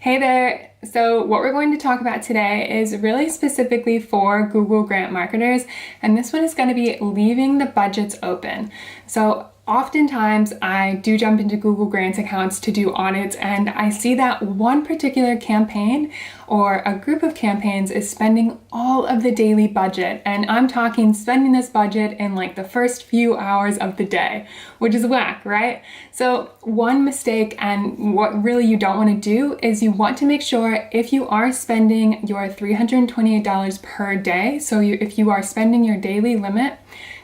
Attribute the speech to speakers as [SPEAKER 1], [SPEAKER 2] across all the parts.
[SPEAKER 1] Hey there! So what we're going to talk about today is really specifically for Google Grant marketers, and this one is going to be leaving the budgets open. So oftentimes I do jump into Google Grants accounts to do audits, and I see that one particular campaign or a group of campaigns is spending all of the daily budget, and I'm talking spending this budget in like the first few hours of the day, which is whack, right? So one mistake, and what really you don't want to do, is you want to make sure if you are spending your $328 per day, so if you are spending your daily limit,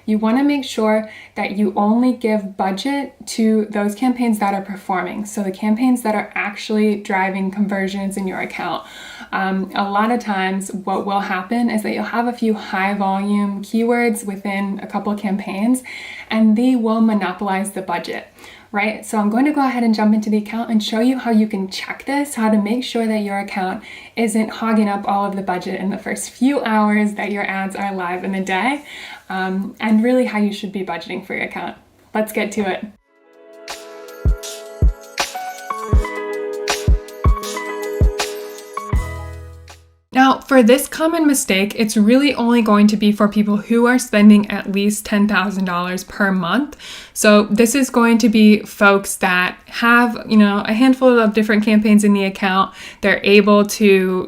[SPEAKER 1] you want to make sure that you only give budget to those campaigns that are performing. So the campaigns that are actually driving conversions in your account. A lot of times what will happen is that you'll have a few high volume keywords within a couple of campaigns, and they will monopolize the budget, right? So I'm going to go ahead and jump into the account and show you how you can check this, how to make sure that your account isn't hogging up all of the budget in the first few hours that your ads are live in the day, and really how you should be budgeting for your account. Let's get to it. Now, for this common mistake, it's really only going to be for people who are spending at least $10,000 per month. So this is going to be folks that have, a handful of different campaigns in the account. They're able to,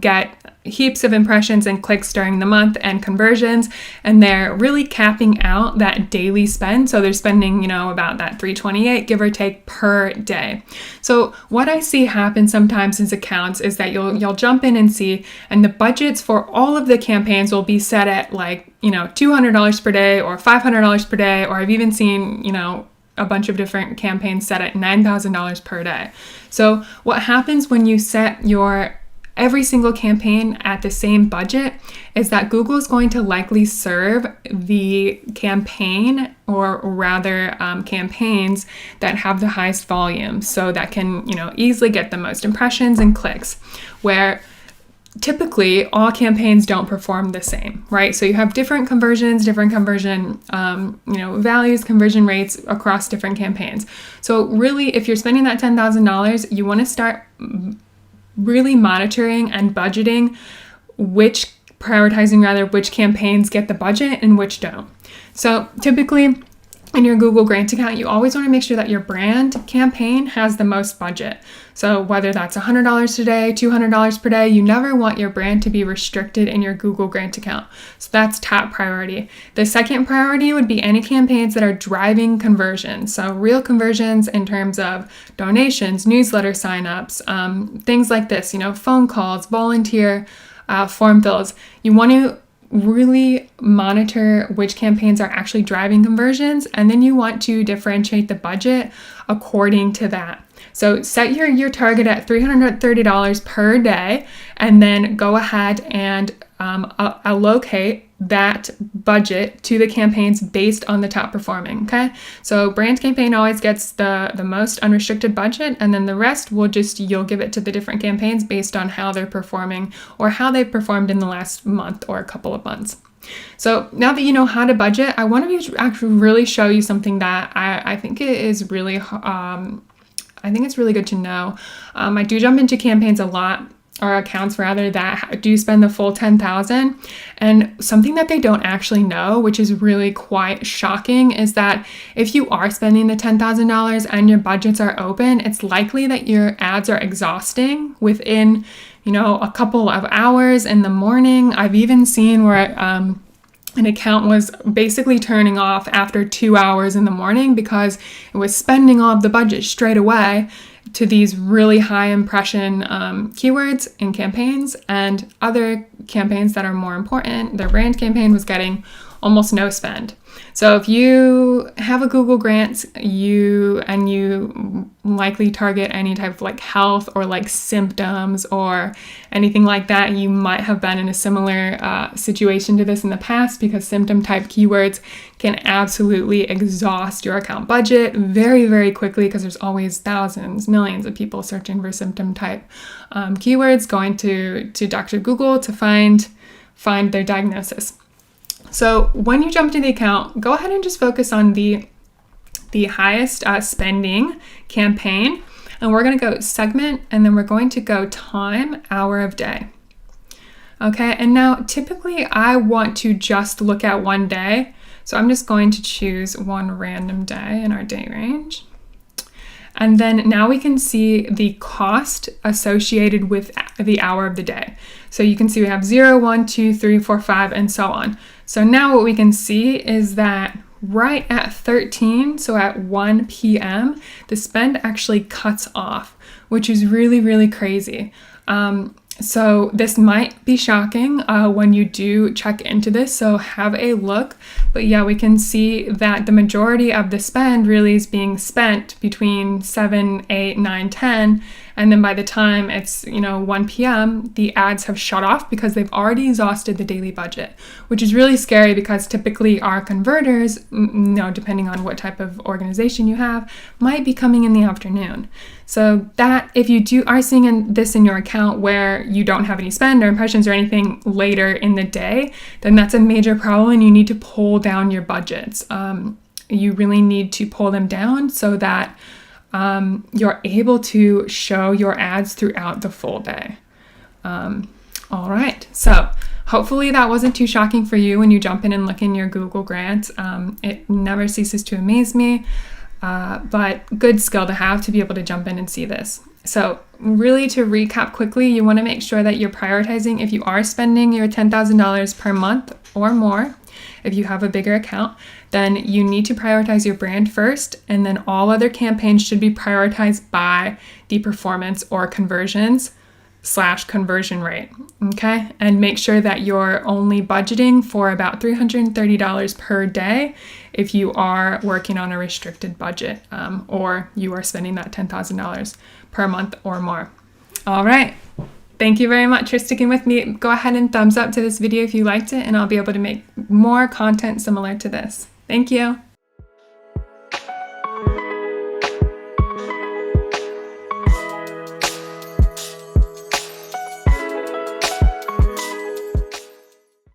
[SPEAKER 1] get heaps of impressions and clicks during the month and conversions, and they're really capping out that daily spend. So they're spending, about that $328, give or take, per day. So what I see happen sometimes in accounts is that you'll jump in and see, and the budgets for all of the campaigns will be set at like, $200 per day or $500 per day, or I've even seen, a bunch of different campaigns set at $9,000 per day. So what happens when you set your every single campaign at the same budget is that Google is going to likely serve the campaign, or rather campaigns that have the highest volume, so that can easily get the most impressions and clicks, where typically all campaigns don't perform the same, right? So you have different conversion values, conversion rates across different campaigns. So really, if you're spending that $10,000, you want to start really monitoring and budgeting prioritizing which campaigns get the budget and which don't. So typically in your Google Grant account, you always want to make sure that your brand campaign has the most budget. So whether that's $100 a day, $200 per day, you never want your brand to be restricted in your Google Grant account. So that's top priority. The second priority would be any campaigns that are driving conversions. So real conversions in terms of donations, newsletter signups, things like this, phone calls, volunteer form fills. You want to really monitor which campaigns are actually driving conversions, and then you want to differentiate the budget according to that. So set your target at $330 per day, and then go ahead and allocate that budget to the campaigns based on the top performing, okay? So brand campaign always gets the most unrestricted budget, and then the rest you'll give it to the different campaigns based on how they're performing or how they've performed in the last month or a couple of months. So now that you know how to budget, I want to actually really show you something that I think is really, I think it's really good to know. I do jump into campaigns a lot, or accounts rather, that do spend the full $10,000. And something that they don't actually know, which is really quite shocking, is that if you are spending the $10,000 and your budgets are open, it's likely that your ads are exhausting within, a couple of hours in the morning. I've even seen where an account was basically turning off after 2 hours in the morning because it was spending all of the budget straight away to these really high impression keywords in campaigns, and other campaigns that are more important, their brand campaign was getting almost no spend. So if you have a Google Grant, you likely target any type of like health or like symptoms or anything like that, you might have been in a similar situation to this in the past, because symptom type keywords can absolutely exhaust your account budget very, very quickly, because there's always thousands, millions of people searching for symptom type keywords, going to Dr. Google to find their diagnosis. So when you jump into the account, go ahead and just focus on the highest spending campaign, And we're going to go segment, and then we're going to go time, hour of day. Okay, and now typically I want to just look at one day. So I'm just going to choose one random day in our day range. And then now we can see the cost associated with the hour of the day. So you can see we have 0, 1, 2, 3, 4, 5, and so on. So now what we can see is that right at 13, so at 1 p.m., the spend actually cuts off, which is really, really crazy. So this might be shocking when you do check into this, so have a look. But yeah, we can see that the majority of the spend really is being spent between 7, 8, 9, 10. And then by the time it's 1 p.m., the ads have shut off because they've already exhausted the daily budget, which is really scary because typically our converters, depending on what type of organization you have, might be coming in the afternoon. So that if you are seeing this in your account where you don't have any spend or impressions or anything later in the day, then that's a major problem and you need to pull down your budgets. You really need to pull them down so that you're able to show your ads throughout the full day. All right, so hopefully that wasn't too shocking for you when you jump in and look in your Google Grants. It never ceases to amaze me, but good skill to have to be able to jump in and see this. So really to recap quickly, you want to make sure that you're prioritizing if you are spending your $10,000 per month or more. If you have a bigger account, then you need to prioritize your brand first, and then all other campaigns should be prioritized by the performance or conversions/conversion rate, okay? And make sure that you're only budgeting for about $330 per day if you are working on a restricted budget or you are spending that $10,000 per month or more. All right. Thank you very much for sticking with me. Go ahead and thumbs up to this video if you liked it, and I'll be able to make more content similar to this. Thank you.